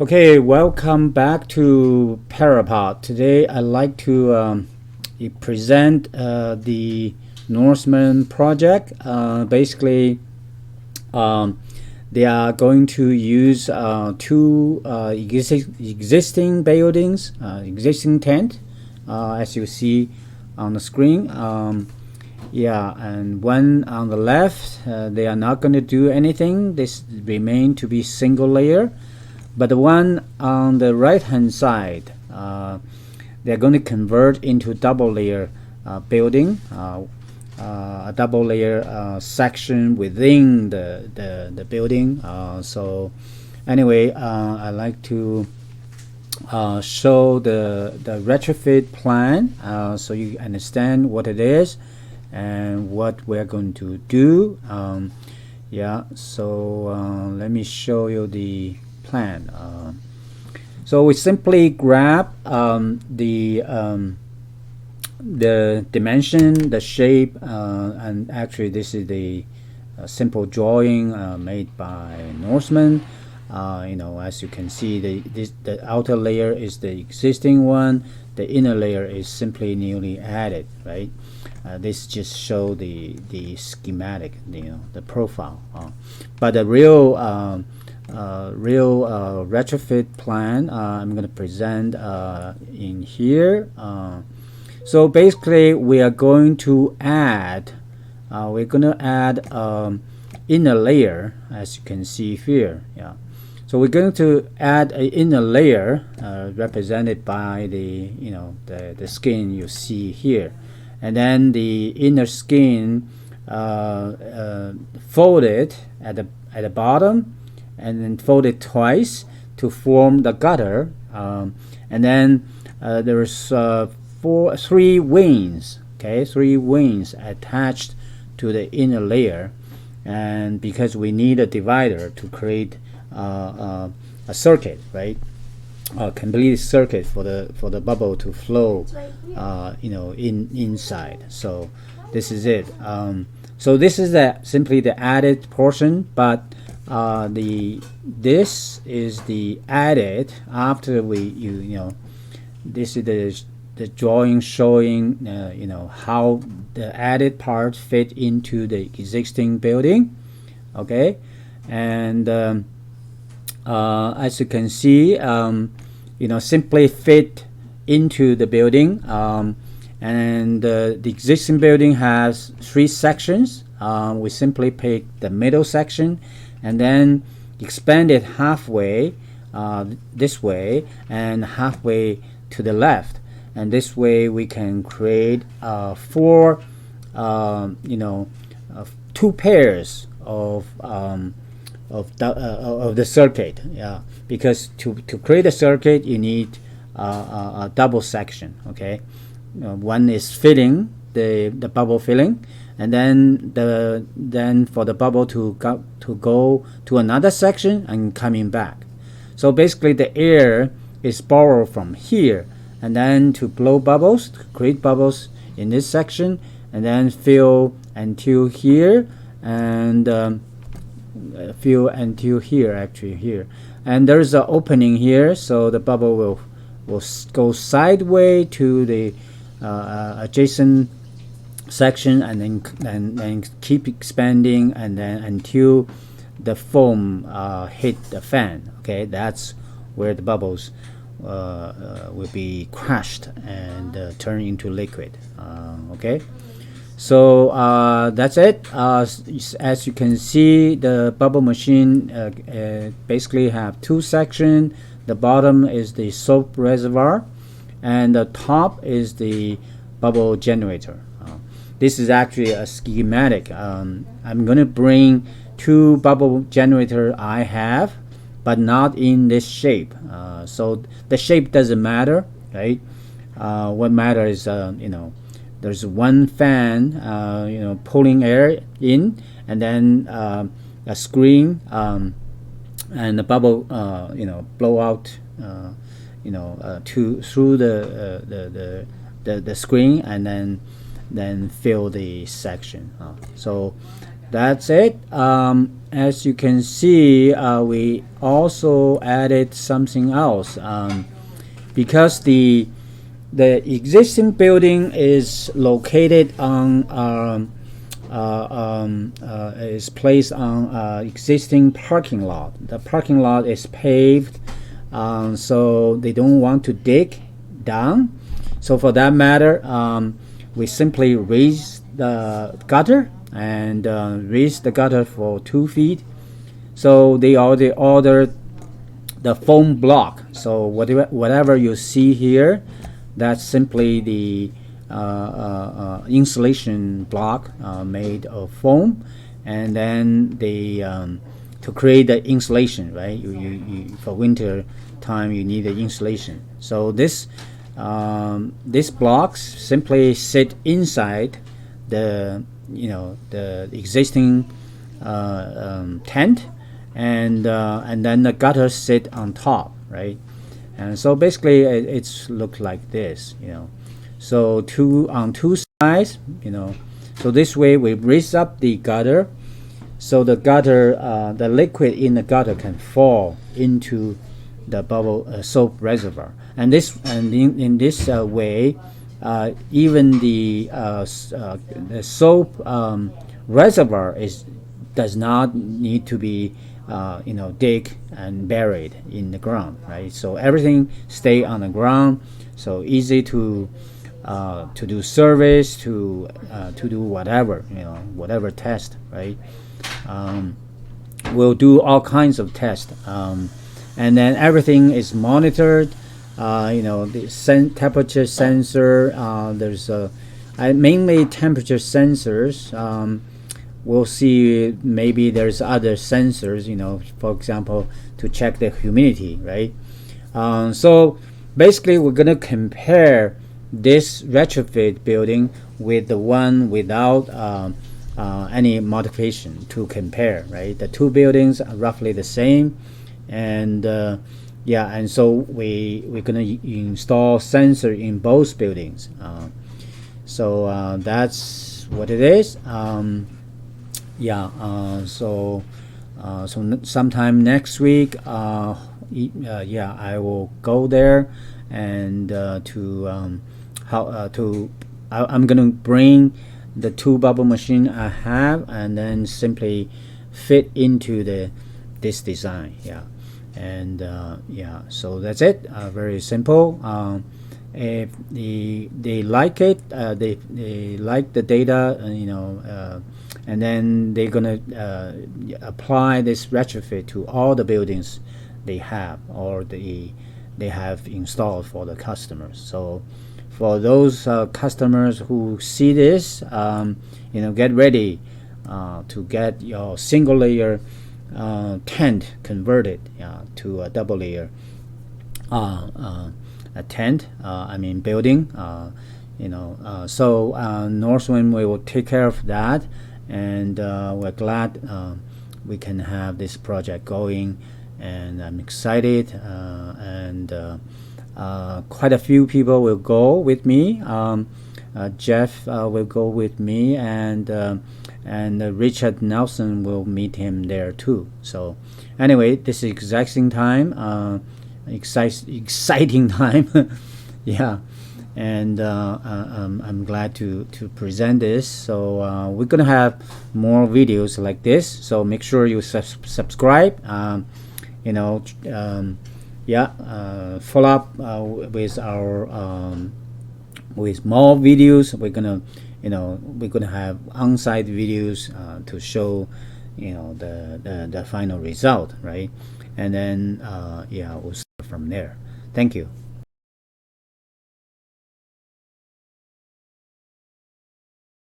Okay, welcome back to PyraPOD. Today I'd like to present the Norseman Project. Basically, they are going to use two existing buildings, existing tent, as you see on the screen. Yeah, and one on the left, they are not going to do anything. This remain to be single layer. But the one on the right hand side, they're going to convert into double layer building, a double layer section within the building. So anyway, I like to show the retrofit plan so you understand what it is and what we're going to do. Yeah, so let me show you the plan. So we simply grab the dimension, the shape, and actually this is the simple drawing made by Norseman. As you can see, the outer layer is the existing one. The inner layer is simply newly added, right? This just show the schematic, the profile. But the real retrofit plan I'm going to present in here. So basically we are going to add inner layer, as you can see here. Yeah, so we're going to add an inner layer represented by the skin you see here, and then the inner skin folded at the bottom, and then fold it twice to form the gutter, and then there's three wings. Okay, three wings attached to the inner layer, and because we need a divider to create a circuit, right? A complete circuit for the bubble to flow, inside. So this is it. So this is simply the added portion, but this is the added after this is the drawing showing how the added part fit into the existing building. Okay, and as you can see, simply fit into the building, and the existing building has three sections. We simply pick the middle section and then expand it halfway this way and halfway to the left, and this way we can create two pairs of the circuit. Yeah, because to create a circuit you need a double section. Okay, one is filling the bubble filling, and then for the bubble to go to another section and coming back. So basically the air is borrowed from here, and then to blow bubbles, to create bubbles in this section, and then fill until here, and fill until here, actually here, and there's an opening here, so the bubble will go sideways to the adjacent section, and then keep expanding, and then until the foam hit the fan. Okay, that's where the bubbles will be crushed and turn into liquid. Okay, so that's it. As you can see, the bubble machine basically have two sections. The bottom is the soap reservoir, and the top is the bubble generator. This is actually a schematic. I'm going to bring two bubble generator I have, but not in this shape. So the shape doesn't matter, right? What matters is there's one fan pulling air in, and then a screen, and the bubble blow out through the screen, and then fill the section. So that's it. As you can see, we also added something else, because the existing building is located on is placed on existing parking lot. The parking lot is paved, so they don't want to dig down. So for that matter, we simply raise the gutter and raise the gutter for 2 feet. So they already ordered the foam block. So whatever you see here, that's simply the insulation block made of foam, and then they to create the insulation, right? You for winter time you need the insulation. So this blocks simply sit inside the the existing tent, and then the gutters sit on top, right? And so basically it's look like this, so on two sides, so this way we raise up the gutter, so the gutter the liquid in the gutter can fall into the bubble soap reservoir, and in this way even the soap reservoir does not need to be dig and buried in the ground, right? So everything stay on the ground, so easy to do service, to do whatever, whatever test, right? We'll do all kinds of tests, and then everything is monitored. The temperature sensor, there's mainly temperature sensors. We'll see maybe there's other sensors, for example, to check the humidity, right? So basically we're going to compare this retrofit building with the one without any modification to compare, right? The two buildings are roughly the same, and and so we're going to install sensor in both buildings. So that's what it is. So sometime next week, I will go there, and I'm gonna bring the two bubble machine I have, and then simply fit into this design. So that's it. Very simple. If they like it, they like the data, and then they're gonna apply this retrofit to all the buildings they have, or they have installed for the customers. So for those customers who see this, get ready to get your single layer tent converted to a double layer a tent, building. So Norseman will take care of that, and we're glad we can have this project going, and I'm excited, and quite a few people will go with me. Jeff will go with me, and Richard Nelson will meet him there too. So anyway, this is exciting time, exciting time. And I'm glad to present this. So we're gonna have more videos like this, so make sure you subscribe. Follow up with our with more videos. We're gonna have on-site videos to show the final result, right? And then we'll start from there. Thank you.